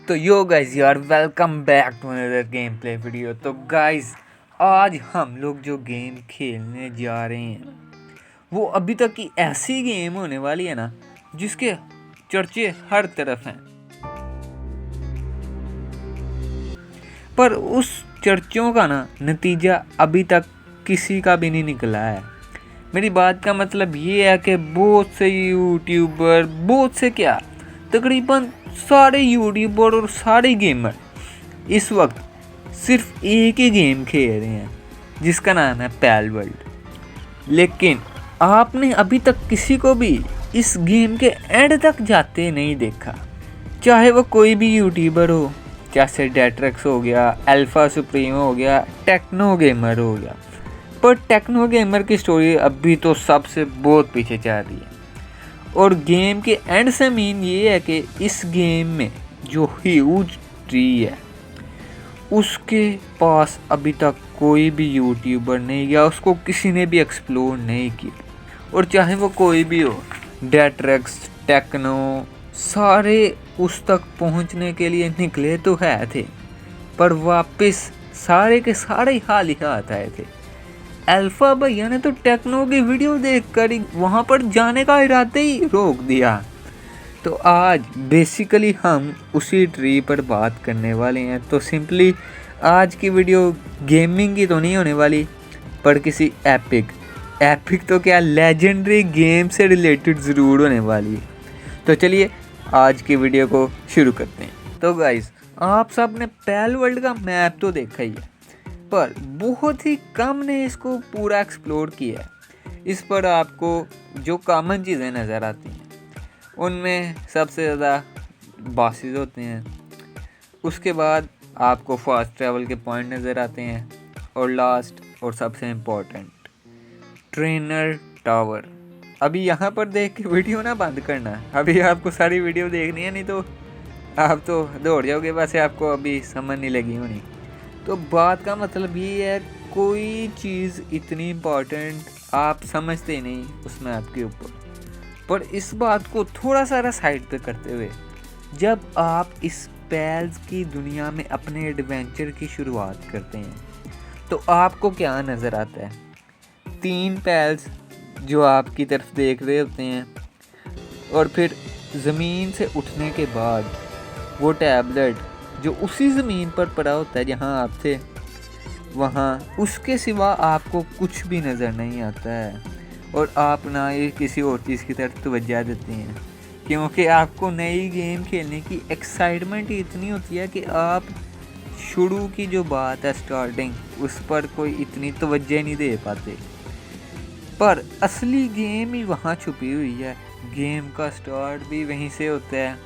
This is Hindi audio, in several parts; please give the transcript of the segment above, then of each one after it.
तो यो गाइज यार welcome back to another game play video. तो गाइज आज हम लोग जो गेम खेलने जा रहे हैं वो अभी तक की ऐसी गेम होने वाली है ना जिसके चर्चे हर तरफ हैं, पर उस चर्चों का ना नतीजा अभी तक किसी का भी नहीं निकला है। मेरी बात का मतलब ये है कि बहुत से यूट्यूबर, बहुत से क्या तकरीबन सारे यूट्यूबर और सारे गेमर इस वक्त सिर्फ एक ही गेम खेल रहे हैं जिसका नाम है पैल वर्ल्ड। लेकिन आपने अभी तक किसी को भी इस गेम के एंड तक जाते नहीं देखा, चाहे वो कोई भी यूट्यूबर हो, जैसे डेट्रेक्स हो गया, अल्फा सुप्रीमो हो गया, टेक्नो गेमर हो गया। पर टेक्नो गेमर की स्टोरी अभी तो सबसे बहुत पीछे चल रही है। और गेम के एंड से मीन ये है कि इस गेम में जो ह्यूज ट्री है उसके पास अभी तक कोई भी यूट्यूबर नहीं या उसको किसी ने भी एक्सप्लोर नहीं किया। और चाहे वो कोई भी हो, डेट्रेक्स, टेक्नो, सारे उस तक पहुंचने के लिए निकले तो है थे, पर वापस सारे के सारे हाल ही हाथ आए थे। अल्फा भैया ने तो टेक्नो की वीडियो देखकर ही वहाँ पर जाने का इरादा ही रोक दिया। तो आज बेसिकली हम उसी ट्री पर बात करने वाले हैं। तो सिंपली आज की वीडियो गेमिंग की तो नहीं होने वाली, पर किसी एपिक तो क्या लेजेंडरी गेम से रिलेटेड ज़रूर होने वाली है। तो चलिए आज की वीडियो को शुरू करते हैं। तो गाइस, आप सब ने पैल वर्ल्ड का मैप तो देखा ही है, पर बहुत ही कम ने इसको पूरा एक्सप्लोर किया है। इस पर आपको जो कॉमन चीज़ें नज़र आती हैं उनमें सबसे ज़्यादा बॉसेस होते हैं, उसके बाद आपको फास्ट ट्रैवल के पॉइंट नज़र आते हैं, और लास्ट और सबसे इम्पोर्टेंट ट्रेनर टावर। अभी यहाँ पर देख के वीडियो ना बंद करना, अभी आपको सारी वीडियो देखनी है, नहीं तो आप तो दौड़ जाओगे, वैसे आपको अभी समझ नहीं लगी होनी। तो बात का मतलब ये है, कोई चीज़ इतनी इम्पॉर्टेंट आप समझते नहीं उस मैप के ऊपर। पर इस बात को थोड़ा सा साइड पे करते हुए, जब आप इस पैल्स की दुनिया में अपने एडवेंचर की शुरुआत करते हैं तो आपको क्या नज़र आता है? 3 पैल्स जो आपकी तरफ देख रहे होते हैं, और फिर ज़मीन से उठने के बाद वो टैबलेट जो उसी ज़मीन पर पड़ा होता है जहाँ आप थे, वहाँ उसके सिवा आपको कुछ भी नज़र नहीं आता है। और आप ना ये किसी और चीज़ की तरफ तवज्जो देते हैं, क्योंकि आपको नई गेम खेलने की एक्साइटमेंट ही इतनी होती है कि आप शुरू की जो बात है स्टार्टिंग, उस पर कोई इतनी तवज्जो नहीं दे पाते। पर असली गेम ही वहाँ छुपी हुई है। गेम का स्टार्ट भी वहीं से होता है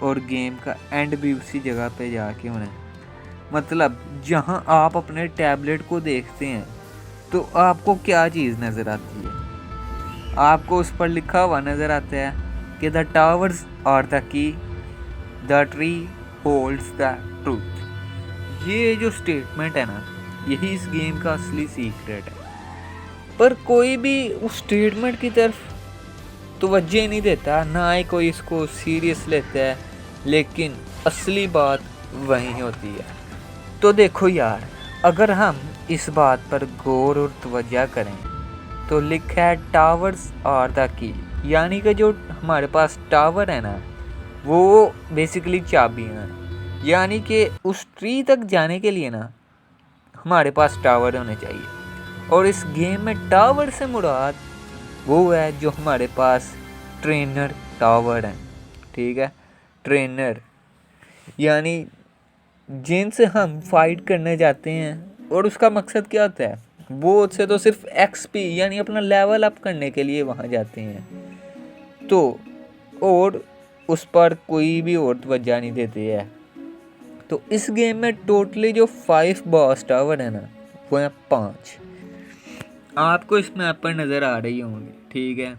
और गेम का एंड भी उसी जगह पे जाके होना है। मतलब जहाँ आप अपने टैबलेट को देखते हैं तो आपको क्या चीज़ नज़र आती है? आपको उस पर लिखा हुआ नज़र आता है कि the towers are the key, the tree holds the truth. ये जो स्टेटमेंट है ना, यही इस गेम का असली सीक्रेट है। पर कोई भी उस स्टेटमेंट की तरफ तवज्जो नहीं देता, ना ही कोई इसको सीरियस लेता है, लेकिन असली बात वहीं होती है। तो देखो यार, अगर हम इस बात पर गौर और तवज्जो करें तो लिखा है टावर्स आर द की, यानी कि जो हमारे पास टावर है ना, वो बेसिकली चाबियाँ हैं। यानी कि उस ट्री तक जाने के लिए ना हमारे पास टावर होने चाहिए। और इस गेम में टावर से मुराद वो है जो हमारे पास ट्रेनर टावर है, ठीक है। ट्रेनर यानी जिनसे हम फाइट करने जाते हैं, और उसका मकसद क्या होता है? वो उससे तो सिर्फ एक्सपी यानी अपना लेवल अप करने के लिए वहाँ जाते हैं। तो और उस पर कोई भी और तवज्जो नहीं देते हैं। तो इस गेम में टोटली जो 5 बॉस टावर है ना, वो है 5। आपको इस मैप पर नज़र आ रही होंगी, ठीक है।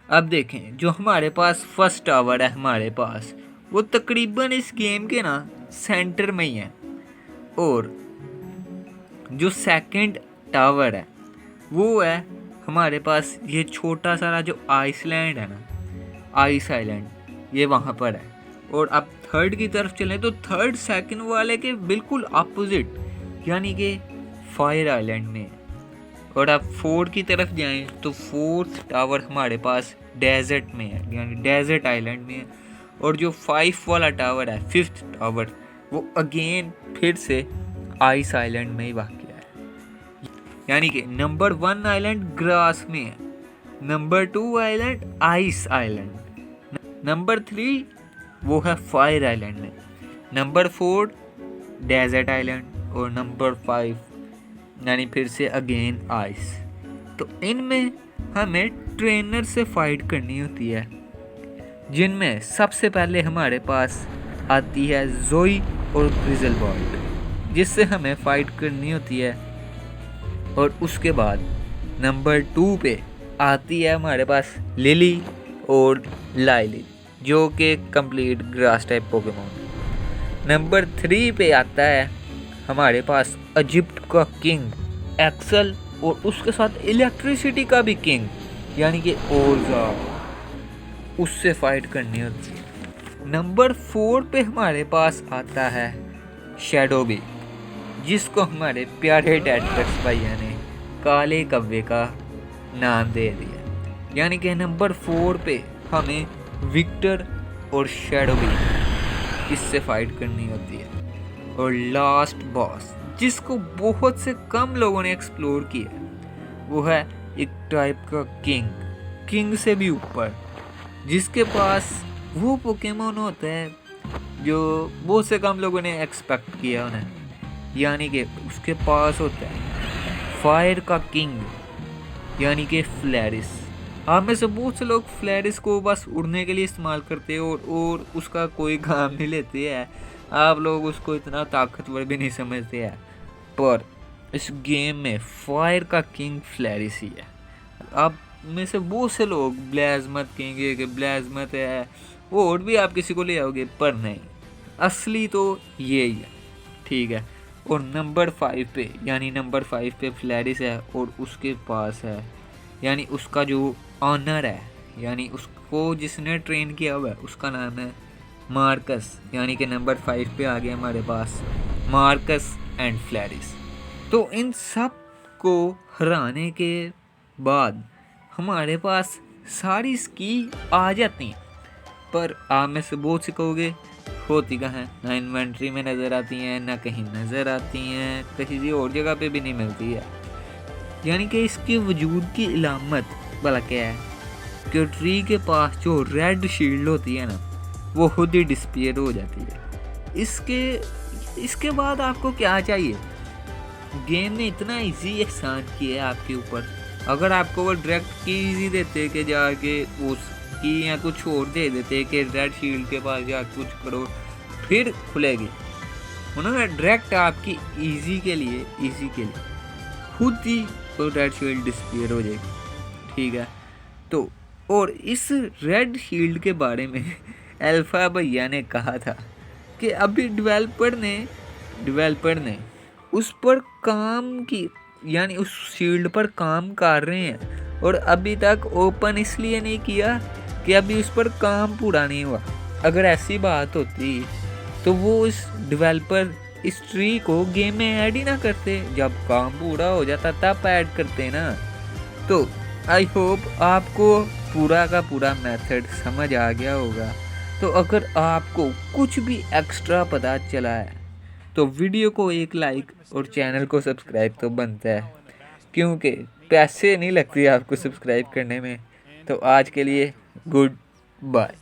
अब देखें, जो हमारे पास फर्स्ट टावर है हमारे पास, वो तकरीबन इस गेम के ना सेंटर में ही है। और जो सेकंड टावर है वो है हमारे पास ये छोटा सा जो आइसलैंड है ना, आइस आइलैंड, ये वहाँ पर है। और अब थर्ड की तरफ चलें तो थर्ड सेकंड वाले के बिल्कुल अपोजिट यानी कि फायर आइलैंड में। और अब फोर्थ की तरफ जाएं तो फोर्थ टावर हमारे पास डेजर्ट में है यानी डेजर्ट आइलैंड में है। और जो 5 वाला टावर है, फिफ्थ टावर, वो अगेन फिर से आइस आइलैंड में ही वाक़या है। यानी कि नंबर 1 आइलैंड ग्रास में है, number 2 island ice island, number 3 वो है फायर आइलैंड में, नंबर 4 डेजर्ट आइलैंड और नंबर 5 यानी फिर से अगेन आइस। तो इनमें हमें ट्रेनर से फाइट करनी होती है, जिनमें सबसे पहले हमारे पास आती है जोई और ग्रिजलबॉल्ट, जिससे हमें फाइट करनी होती है। और उसके बाद नंबर 2 पे आती है हमारे पास लिली और लाइली, जो कि complete grass type Pokemon. Number 3 पे आता है हमारे पास इजिप्ट का किंग एक्सल और उसके साथ इलेक्ट्रिसिटी का भी किंग यानी कि ओर्जा, उससे फाइट करनी होती है। नंबर 4 पे हमारे पास आता है शैडोबी, जिसको हमारे प्यारे डेट्रक्स भैया ने काले कव्वे का नाम दे दिया। यानी कि नंबर 4 पे हमें विक्टर और शैडोबी इससे फाइट करनी होती है। और लास्ट बॉस जिसको बहुत से कम लोगों ने एक्सप्लोर किया, वो है एक टाइप का किंग से भी ऊपर, जिसके पास वो पोकेमोन होता है जो बहुत से कम लोगों ने एक्सपेक्ट किया उन्हें। यानी कि उसके पास होता है फायर का किंग यानी कि फ्लैरिस। आप में से बहुत से लोग फ्लैरिस को बस उड़ने के लिए इस्तेमाल करते हैं और उसका कोई काम नहीं लेते हैं। आप लोग उसको इतना ताकतवर भी नहीं समझते हैं, पर इस गेम में फायर का किंग फ्लैरिस ही है। आप में से बहुत से लोग ब्लाज़्मत कहेंगे कि ब्लाज़्मत है और भी आप किसी को ले आओगे, पर नहीं, असली तो ये ही है, ठीक है। और नंबर 5 पे यानी नंबर 5 पे फ्लैरिस है और उसके पास है यानी उसका जो ऑनर है यानी उसको जिसने ट्रेन किया हुआ है उसका नाम है मार्कस। यानी कि नंबर 5 पे आ गया हमारे पास मार्कस एंड फ्लैरिस। तो इन सब को हराने के बाद हमारे पास सारी स्की आ जाती हैं, पर आप में से बहुत से कहोगे होती कहाँ है, ना इन्वेंट्री में नज़र आती हैं, ना कहीं नज़र आती हैं, किसी और जगह पे भी नहीं मिलती है। यानी कि इसके वजूद की इलामत भला क्या है कि ट्री के पास जो रेड शील्ड होती है ना, वो खुद ही डिस्पीयर हो जाती है। इसके बाद आपको क्या चाहिए? गेम ने इतना इजी एहसान किया है आपके ऊपर। अगर आपको वो डायरेक्ट की इजी देते कि जाके उसकी या कुछ और दे देते कि रेड शील्ड के पास जाके कुछ करो फिर खुलेगी, उन्होंने डायरेक्ट आपकी इजी के लिए खुद ही वो रेड शील्ड डिस्पीयर हो जाएगी, ठीक है। तो और इस रेड शील्ड के बारे में अल्फा भैया ने कहा था कि अभी डेवलपर ने उस पर काम की यानी उस शील्ड पर काम कर रहे हैं और अभी तक ओपन इसलिए नहीं किया कि अभी उस पर काम पूरा नहीं हुआ। अगर ऐसी बात होती तो वो इस डेवलपर इस ट्री को गेम में ऐड ही ना करते, जब काम पूरा हो जाता तब ऐड करते ना। तो आई होप आपको पूरा का पूरा मेथड समझ आ गया होगा। तो अगर आपको कुछ भी एक्स्ट्रा पता चला है तो वीडियो को एक लाइक और चैनल को सब्सक्राइब तो बनता है, क्योंकि पैसे नहीं लगते आपको सब्सक्राइब करने में। तो आज के लिए गुड बाय।